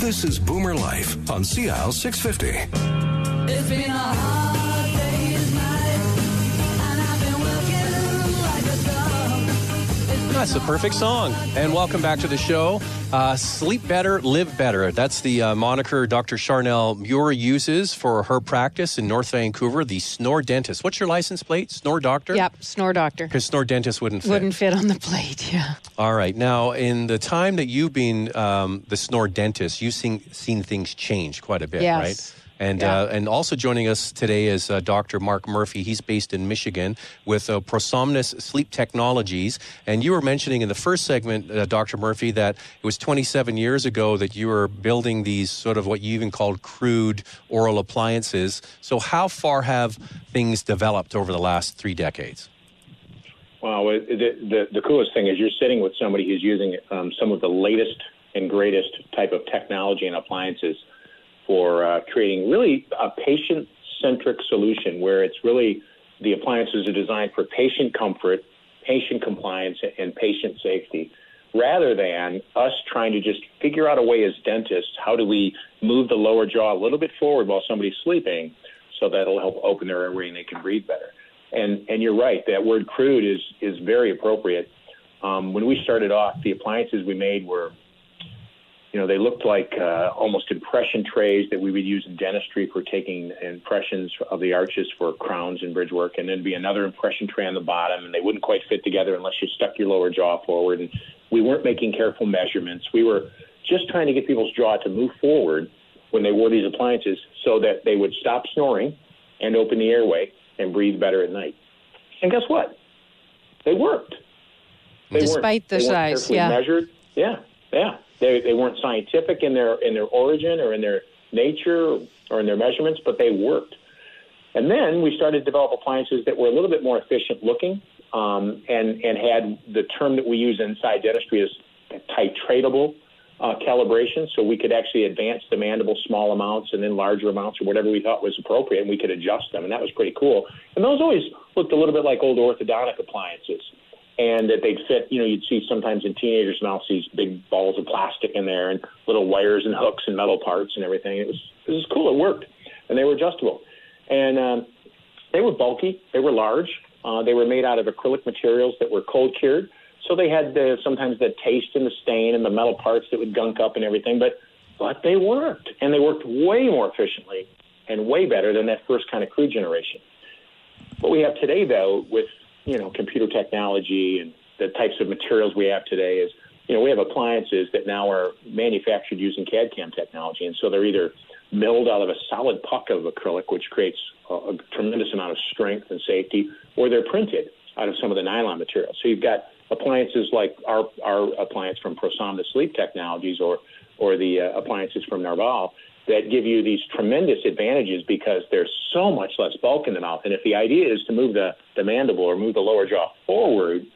This is Boomer Life on CL 650. It's been a hard day's night, and I've been working like a dog. That's the perfect song. And welcome back to the show. Sleep better, live better. That's the moniker Dr. Charnel Muir uses for her practice in North Vancouver, the SnoreDentist. What's your license plate? Snore Doctor? Yep, Snore Doctor. Because SnoreDentist wouldn't fit. Wouldn't fit on the plate, yeah. All right. Now, in the time that you've been the SnoreDentist, you've seen things change quite a bit, yes. right? And also joining us today is Dr. Mark Murphy. He's based in Michigan with Prosomnus Sleep Technologies. And you were mentioning in the first segment, Dr. Murphy, that it was 27 years ago that you were building these sort of what you even called crude oral appliances. So how far have things developed over the last 3 decades? Wow, the coolest thing is you're sitting with somebody who's using some of the latest and greatest type of technology and appliances for creating really a patient-centric solution where it's really the appliances are designed for patient comfort, patient compliance, and patient safety, rather than us trying to just figure out a way as dentists, how do we move the lower jaw a little bit forward while somebody's sleeping so that'll help open their airway and they can breathe better. And you're right, that word crude is very appropriate. When we started off, the appliances we made were, they looked like almost impression trays that we would use in dentistry for taking impressions of the arches for crowns and bridge work, and then be another impression tray on the bottom, and they wouldn't quite fit together unless you stuck your lower jaw forward. And we weren't making careful measurements. We were just trying to get people's jaw to move forward when they wore these appliances so that they would stop snoring and open the airway and breathe better at night. And guess what? They worked. Despite the size, carefully measured. Yeah. They weren't scientific in their origin or in their nature or in their measurements, but they worked. And then we started to develop appliances that were a little bit more efficient looking and had the term that we use inside dentistry is titratable calibration, so we could actually advance the mandible small amounts and then larger amounts or whatever we thought was appropriate, and we could adjust them, and that was pretty cool. And those always looked a little bit like old orthodontic appliances. And that they'd fit, you'd see sometimes in teenagers' mouths these big balls of plastic in there and little wires and hooks and metal parts and everything. It was cool. It worked. And they were adjustable. And they were bulky. They were large. They were made out of acrylic materials that were cold cured. So they had sometimes the taste and the stain and the metal parts that would gunk up and everything. But they worked. And they worked way more efficiently and way better than that first kind of crude generation. What we have today, though, with computer technology and the types of materials we have today is, we have appliances that now are manufactured using CAD/CAM technology. And so they're either milled out of a solid puck of acrylic, which creates a tremendous amount of strength and safety, or they're printed out of some of the nylon materials. So you've got appliances like our appliance from Prosomnus Sleep Technologies or the appliances from Narval that give you these tremendous advantages because there's so much less bulk in the mouth. And if the idea is to move the mandible or move the lower jaw forward,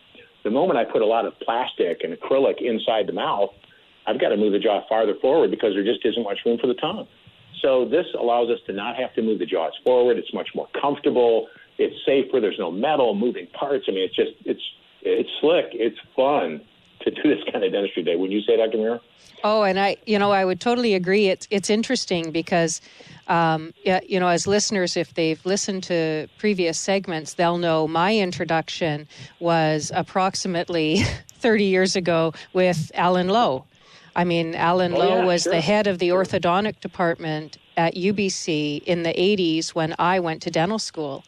the moment I put a lot of plastic and acrylic inside the mouth, I've got to move the jaw farther forward because there just isn't much room for the tongue. So this allows us to not have to move the jaws forward. It's much more comfortable. It's safer. There's no metal, moving parts. I mean, it's slick. It's fun to do this kind of dentistry day. Would you say, Dr. Mira? Oh, and I would totally agree. It's interesting because, as listeners, if they've listened to previous segments, they'll know my introduction was approximately 30 years ago with Alan Lowe. I mean, Alan Lowe was the head of the orthodontic department at UBC in the 80s when I went to dental school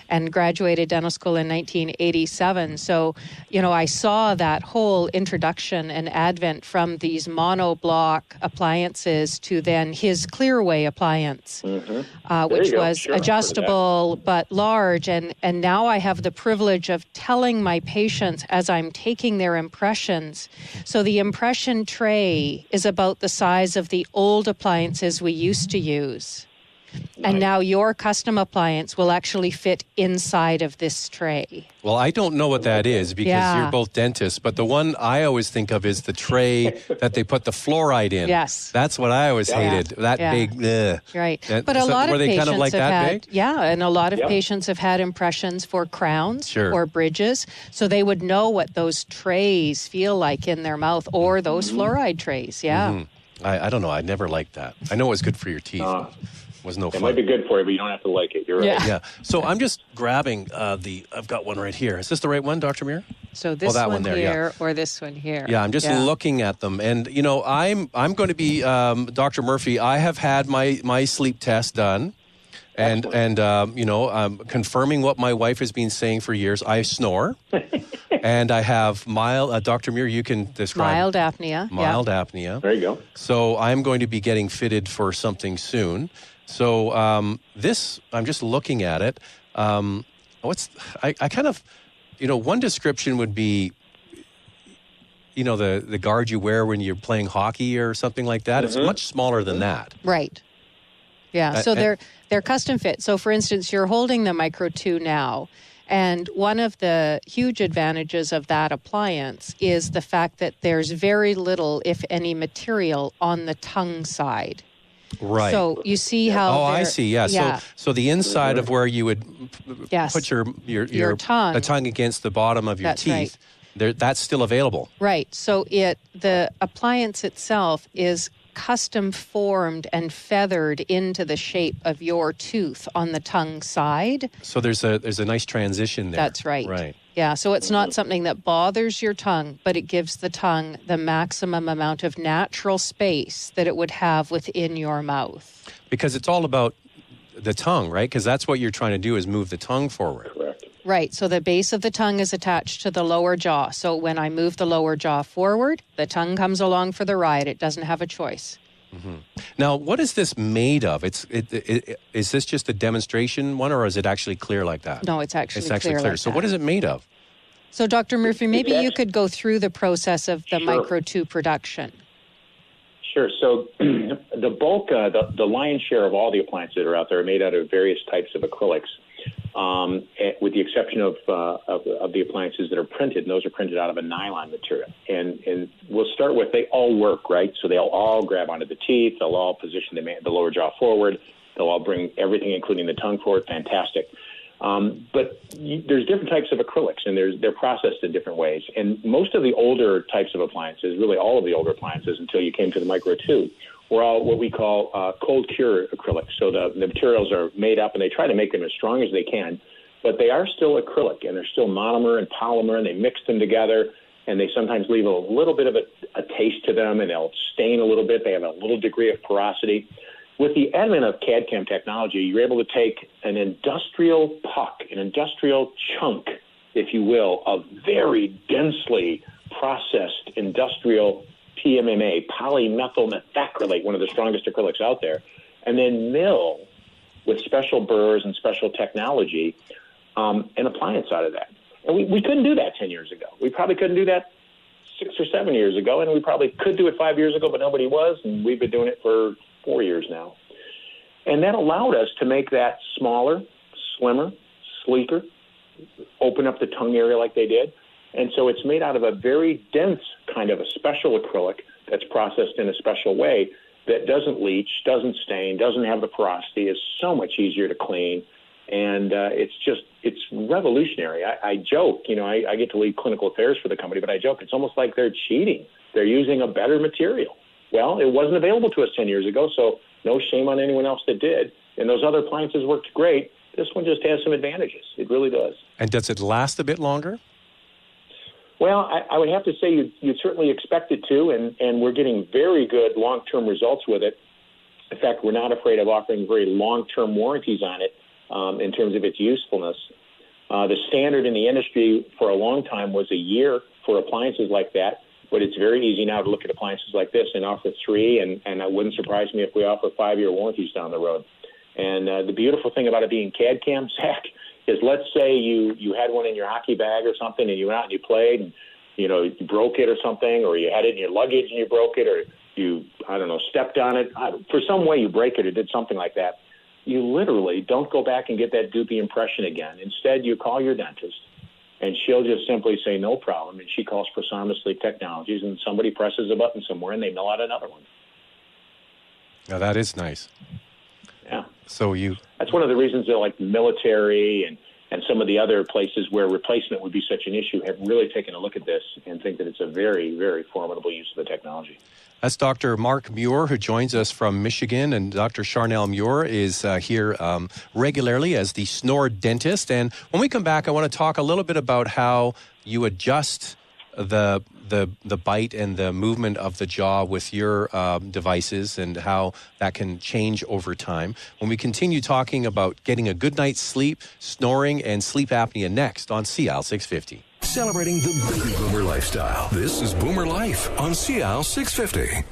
and graduated dental school in 1987. So, I saw that whole introduction and advent from these monoblock appliances to then his Clearway appliance, which was adjustable but large. And now I have the privilege of telling my patients as I'm taking their impressions. So the impression tray is about the size of the old appliances we used to use. And now your custom appliance will actually fit inside of this tray. Well, I don't know what that is because you're both dentists, but the one I always think of is the tray that they put the fluoride in. Yes. That's what I always hated, that big. Right. But a lot of were they patients kind of like have that had, big? and a lot of patients have had impressions for crowns or bridges, so they would know what those trays feel like in their mouth or those fluoride trays, I don't know. I never liked that. I know it was good for your teeth. It was no It fun. might be good for you, but you don't have to like it. You're right. Yeah. So I'm just grabbing I've got one right here. Is this the right one, Dr. Muir? So this that one one there, here or this one here. Yeah, I'm just looking at them, and I'm going to be Dr. Murphy. I have had my sleep test done, and I'm confirming what my wife has been saying for years. I snore, and I have mild. Dr. Muir, you can describe Mild apnea. mild apnea. There you go. So I'm going to be getting fitted for something soon. So this, I'm just looking at it. I kind of. One description would be, the guard you wear when you're playing hockey or something like that. It's much smaller than that. Right. Yeah. So they're custom fit. So for instance, you're holding the Micro 2 now. And one of the huge advantages of that appliance is the fact that there's very little, if any, material on the tongue side. Right. So you see how. Oh, I see. Yeah. So the inside of where you would put your tongue, the tongue against the bottom of your teeth, that's still available. Right. So the appliance itself is custom formed and feathered into the shape of your tooth on the tongue side. So there's a nice transition there. That's right. Right. Yeah, so it's not something that bothers your tongue, but it gives the tongue the maximum amount of natural space that it would have within your mouth. Because it's all about the tongue, right? Because that's what you're trying to do is move the tongue forward. Correct. Right, so the base of the tongue is attached to the lower jaw. So when I move the lower jaw forward, the tongue comes along for the ride. It doesn't have a choice. Mm-hmm. Now, what is this made of? Is this just a demonstration one, or is it actually clear like that? No, it's actually clear. Like So that. what is it made of? So, Dr. Murphy, maybe you could go through the process of the Sure. Micro 2 production. Sure. So the bulk, the lion's share of all the appliances that are out there are made out of various types of acrylics, with the exception of the appliances that are printed, and those are printed out of a nylon material. And we'll start with, they all work, right? So they'll all grab onto the teeth. They'll all position the lower jaw forward. They'll all bring everything, including the tongue, forward. Fantastic. But there's different types of acrylics, and they're processed in different ways. And most of the older types of appliances, really all of the older appliances until you came to the Micro 2, were all what we call cold cure acrylics. So the materials are made up, and they try to make them as strong as they can, but they are still acrylic, and they're still monomer and polymer, and they mix them together, and they sometimes leave a little bit of a taste to them, and they'll stain a little bit. They have a little degree of porosity. With the advent of CAD/CAM technology, you're able to take an industrial puck, an industrial chunk, if you will, of very densely processed industrial PMMA, polymethyl methacrylate, one of the strongest acrylics out there, and then mill with special burrs and special technology an appliance out of that. And we couldn't do that 10 years ago. We probably couldn't do that 6 or 7 years ago, and we probably could do it 5 years ago, but nobody was, and we've been doing it for 4 years now. And that allowed us to make that smaller, slimmer, sleeker, open up the tongue area like they did. And so it's made out of a very dense kind of a special acrylic that's processed in a special way that doesn't leach, doesn't stain, doesn't have the porosity, is so much easier to clean. And it's revolutionary. I joke, I get to lead clinical affairs for the company, but I joke, it's almost like they're cheating. They're using a better material. Well, it wasn't available to us 10 years ago, so no shame on anyone else that did. And those other appliances worked great. This one just has some advantages. It really does. And does it last a bit longer? Well, I would have to say you'd certainly expect it to, and we're getting very good long-term results with it. In fact, we're not afraid of offering very long-term warranties on it in terms of its usefulness. The standard in the industry for a long time was a year for appliances like that. But it's very easy now to look at appliances like this and offer 3, and it wouldn't surprise me if we offer 5-year warranties down the road. And the beautiful thing about it being CAD/CAM, Zach, is let's say you had one in your hockey bag or something, and you went out and you played, and you broke it or something, or you had it in your luggage and you broke it, or you, stepped on it. For some way you break it or did something like that. You literally don't go back and get that goopy impression again. Instead, you call your dentist, and she'll just simply say, no problem. And she calls ProSomnus Sleep Technologies, and somebody presses a button somewhere, and they mill out another one. Now, that is nice. Yeah. So that's one of the reasons that, like, military and and some of the other places where replacement would be such an issue have really taken a look at this and think that it's a very, very formidable use of the technology. That's Dr. Mark Muir, who joins us from Michigan, and Dr. Charnel Muir is here regularly as the SnoreDentist. And when we come back, I want to talk a little bit about how you adjust the bite and the movement of the jaw with your devices and how that can change over time. When we continue talking about getting a good night's sleep, snoring, and sleep apnea next on CL 650. Celebrating the baby boomer lifestyle. This is Boomer Life on CL 650.